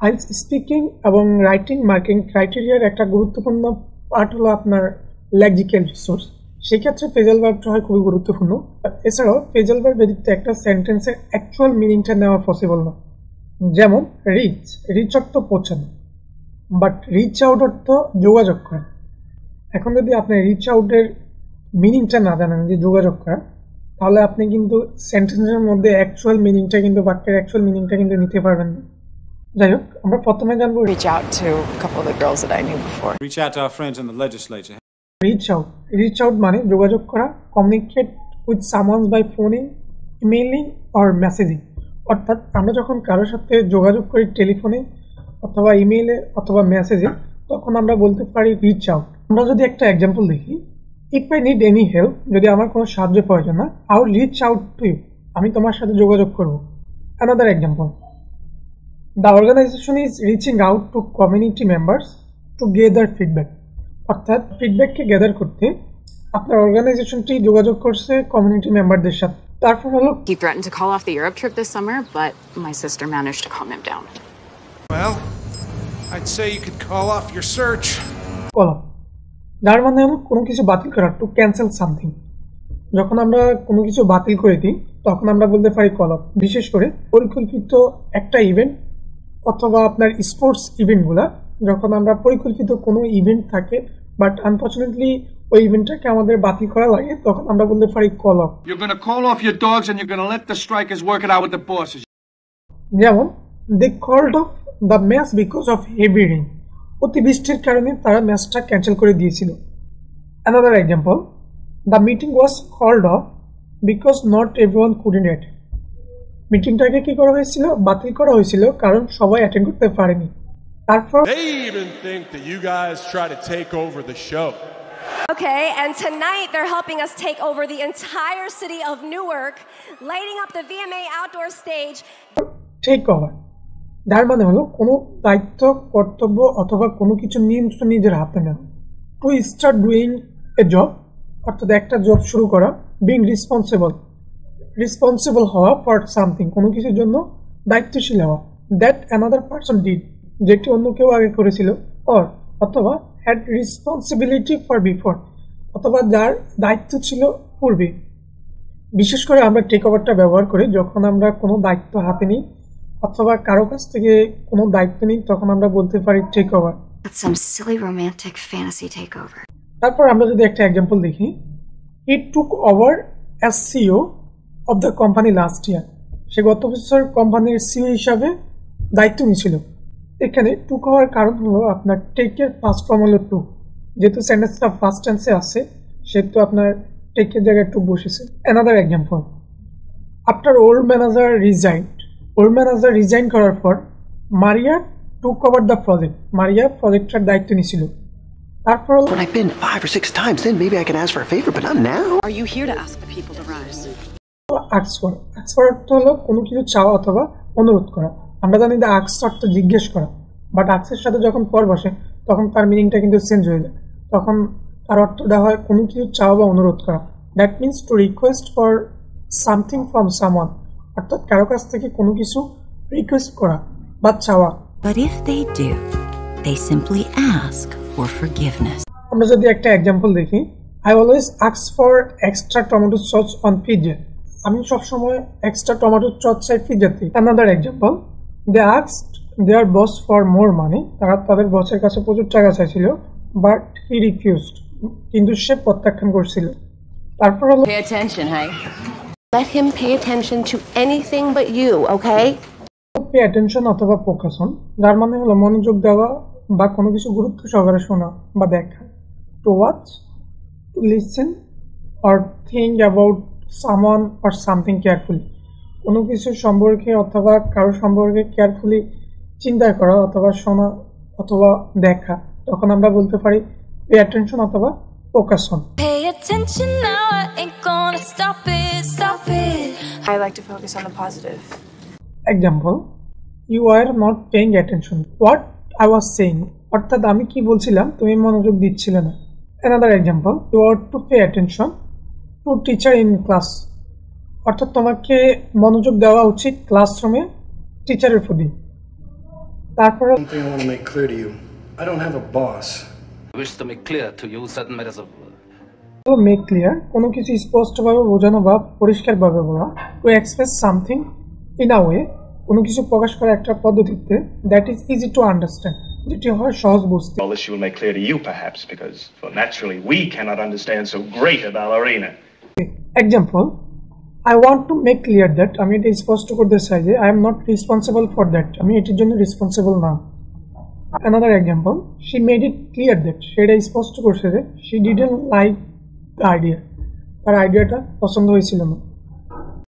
IELTS speaking এবং writing marking ক্রাইটেরিয়ার একটা গুরুত্বপূর্ণ পার্ট হলো আপনার লেক্সিক্যাল রিসোর্স। সেক্ষেত্রে ফ্রেজাল ভার্বটা হয় খুবই গুরুত্বপূর্ণ। এছাড়াও ফ্রেজাল ভার্ব ব্যতীত একটা সেন্টেন্সের অ্যাকচুয়াল মিনিংটা নেওয়া পসিবল না। যেমন রিচ অর্থ পৌঁছানো, বাট রিচ আউট অর্থ যোগাযোগ করা। এখন যদি আপনি রিচ আউটের মিনিংটা না জানেন যে যোগাযোগ করা, তাহলে আপনি কিন্তু সেন্টেন্সের মধ্যে অ্যাকচুয়াল মিনিংটা কিন্তু বাক্যের অ্যাকচুয়াল মিনিংটা কিন্তু নিতে পারবেন না। যাই হোক, আমরা প্রথমে জানবো reach out to a couple of the girls that I knew before. Reach out to our friends in the legislature. Reach out মানে যোগাযোগ করা, communicate with someone by phoning, emailing or messaging. অর্থাৎ আমরা যখন কারোর সাথে যোগাযোগ করি টেলিফোনে অথবা ইমেইলে অথবা মেসেজে, তখন আমরা বলতে পারি রিচ আউট। আমরা যদি একটা এক্সাম্পল দেখি, if I need any help, যদি আমার কোনো সাহায্য প্রয়োজন না, I will reach out to you, আমি তোমার সাথে যোগাযোগ করব। Another example, the organization is reaching out to community members to gather feedback. অর্থাৎ ফিডব্যাককে গ্যাদার করতে আপনার অর্গানাইজেশনটি যোগাযোগ করছে কমিউনিটি মেম্বারদের সাথে। তারপর হলো He threatened to call off the Europe trip this summer, but my sister managed to calm him down. Well, I'd say you could call off your search. Call of, যার মানে হলো কোনো কিছু বাতিল করা, টু ক্যান্সেল সামথিং। যখন আমরা কোনো কিছু বাতিল করে দিই তখন আমরা বলতে পারি কল অফ। বিশেষ করে পরিকল্পিত একটা ইভেন্ট অথবা আপনার স্পোর্টস ইভেন্টগুলা, যখন আমরা পরিকল্পিত কোনো ইভেন্ট থাকে বাট আনফর্চুনেটলি ওই ইভেন্টটাকে আমাদের বাতিল করা লাগে, তখন আমরা বলতে পারি call of. You're gonna call off your dogs and you're gonna let the strikers work it out with the bosses. যেমন they called off the match because of heavy rain. অতিবৃষ্টির কারণে তারা ম্যাচটা ক্যান্সেল করে দিয়েছিল। Another example, the meeting was called off because not everyone couldn't attend. মিটিংটাকে কি করা হয়েছিল? বাতিল করা হয়েছিল কারণ সবাই অ্যাটেন্ড করতে পারেনি। তারপর They even think that you guys try to take over the show. Okay, and tonight they're helping us take over the entire city of Newark, lighting up the VMA outdoor stage. Take over, যার মানে হলো কোনো দায়িত্ব, কর্তব্য অথবা কোনো কিছু নিয়ন্ত্রণ নিজের হাতে নেওয়া। To start doing a job, অর্থাৎ একটা জব শুরু করা। বিং রেসপন্সিবল হওয়া ফর সামথিং, কোনো কিছুর জন্য দায়িত্বশীল হওয়া। দ্যাট অ্যানাদার পারসন ডিড, যেটি অন্য কেউ আগে করেছিল। অর অথবা হ্যাড রেসপন্সিবিলিটি ফর বিফোর, অথবা যার দায়িত্ব ছিল পূর্বে। বিশেষ করে আমরা টেক ওভারটা ব্যবহার করি যখন আমরা কোনো দায়িত্ব হাতে নিই অথবা কারো কাছ থেকে কোনো দায়িত্ব নিই, তখন আমরা বলতে পারি take over. That's some silly romantic fantasy takeover. তারপর আমরা যদি একটা এক্সাম্পল দেখি, he took over as CEO of the company last year. সে গত বছর কোম্পানির সিইও হিসাবে দায়িত্ব নিয়েছিল। এখানে টুক হওয়ার কারণ হলো আপনার টেকের ফার্স্ট ফর্ম হলো টু, যেহেতু সেন্টেন্সটা ফার্স্ট টেন্সে আছে সেহেতু আপনার টেকের জায়গায় টু বসেছে। Another example, after old manager resign করার পর Maria took over the project. Maria প্রজেক্টটার দায়িত্ব নিয়েছিল। তারপর When I've been 5 or 6 times, then maybe I can ask for a favor, but not now. Are you here to ask the people to rise? আক্স for অর্থ হলো কোনো কিছু চাওয়া অথবা অনুরোধ করা। আমরা জানি যে আক্স অর্থ জিজ্ঞেস করা, বাট আক্সের সাথে যখন পর বসে তখন তার মিনিংটা কিন্তু চেঞ্জ হয়ে যায়। তখন তার অর্থটা হয় কোনো কিছু চাওয়া বা অনুরোধ করা। That means to request for something from someone, অর্থাৎ কারো কাছ থেকে কোনো কিছু রিকোয়েস্ট করা বা চাওয়া। But if they do, they simply ask for forgiveness. আমরা যদি একটা এক্সাম্পল দেখি, I always ask for extra tomato sauce on pizza. আমি সবসময় এক্সট্রা টমেটো সস চাই পিৎজাতে। Another example, they asked their boss for more money. তারা তাদের বসের কাছে প্রচুর টাকা চাইছিল, বাট হি রিফিউজড, কিন্তু সে প্রত্যাখ্যান করছিল। তারপর হলো Pay attention, hey? Let him pay attention to anything but you, okay? Pay attention অথবা ফোকাস অন, যার মানে হলো মনোযোগ দেওয়া বা কোনো কিছু গুরুত্ব সহকারে শোনা বা দেখা। To watch, to listen or think about someone or something carefully. কোনো কিছু সম্পর্কে অথবা কারো সম্পর্কে কেয়ারফুলি চিন্তা করা অথবা শোনা অথবা দেখা, তখন আমরা বলতে পারি পে অ্যাটেনশন অথবা focus on. Pay attention now, I ain't gonna stop it. I like to focus on the positive. Example, you are not paying attention what I was saying, অর্থাৎ আমি কি বলছিলাম তুমি মনোযোগ দিচ্ছিলে না। Another example, you are to pay attention to teacher in class, অর্থাৎ তোমাকে মনোযোগ দেওয়া উচিত ক্লাসরুমে টিচারের প্রতি। তারপরে One thing I want to make clear to you. I don't have a boss. I wish to make clear to you certain matters of make clear, কোনো কিছু স্পষ্টভাবে বোঝানো বা পরিষ্কারভাবে বলা। To express something in a way, কোনো কিছু প্রকাশ করা একটা পদ্ধতিতে that is easy to understand, যেটি হয় সহজ বুঝতে। All this you will make clear to you perhaps because for naturally we cannot understand so great a ballerina. Example, I want to make clear that, আমি এটা স্পষ্ট করতে চাই যে I am not responsible for that, আমি এটির জন্য responsible না। Another example, she made it clear that, সেটা স্পষ্ট করছে যে she didn't like the idea, তার আইডিয়াটা পছন্দ হয়েছিল না।